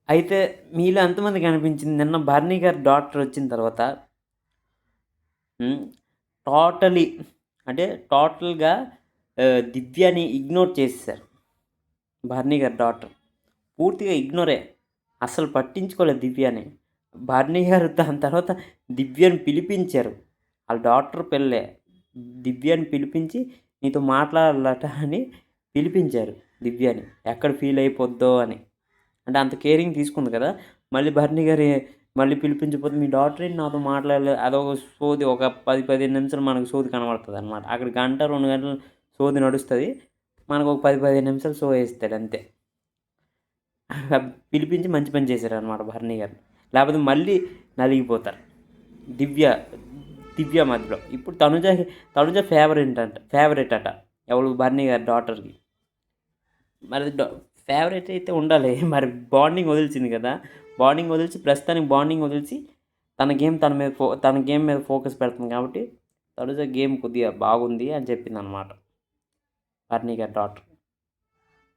అయితే మీలో ఎంతమందికి అనిపించింది నిన్న 'భరణి' గారి డాటర్ వచ్చిన తర్వాత హ్మ్. టోటలీ అంటే టోటల్‌గా 'దివ్యని' ఇగ్నోర్ చేసేసారు. 'భరణి' గారి డాటర్. పూర్తిగా ఇగ్నోరే. అస్సలు పట్టించుకోలేదు దివ్యని. 'భరణి' గారు దాని తర్వాత దివ్యని పిలిపించారు. ఆళ్ళ డాక్టర్ పిల్లే. దివ్యని పిలిపించి నీతో మాట్లాడాలట అని పిలిపించారు దివ్యని. ఎక్కడ ఫీల్ అయిపోద్దో అని. అంటే అంత కేరింగ్ తీసుకుంది కదా! మళ్ళీ 'భరణి' గారు మళ్ళీ పిలిపించకపోతే మీ డాక్టర్ ఏంటి నాతో మాట్లాడలేదు. అదొక సోది ఒక 10, 15 నిమిషాలు మనకు సోది కనబడతదనమాట. అక్కడ గంట, 2 గంటలు సోది నడుస్తది. మనకు ఒక 10, 15 నిమిషాలు సో ఏస్తాడు అంతే. పిలిపించి మంచి పని చేశారనమాట 'భరణి' గారు. లేపోతే మళ్ళీ నలిగిపోతారు. దివ్య, దివ్య మధ్యలో. ఇప్పుడు తనుజ ఫేవరెట్ అట. ఎవలు 'భరణి' గారి డాటర్‌కి. మరి ఫేవరెట్ అయితే ఉండాలి. మరి బాండింగ్ వదిలేసింది కదా! బాండింగ్ వదిలిచి ప్రస్తుతానికి బాండింగ్ వదిలేసి తన గేమ్ మీద ఫోకస్ పెడుతుంది కాబట్టి తనుజ గేమ్ కొద్దిగా బాగుంది అని చెప్పిందనమాట 'భరణి' గారి డాటర్.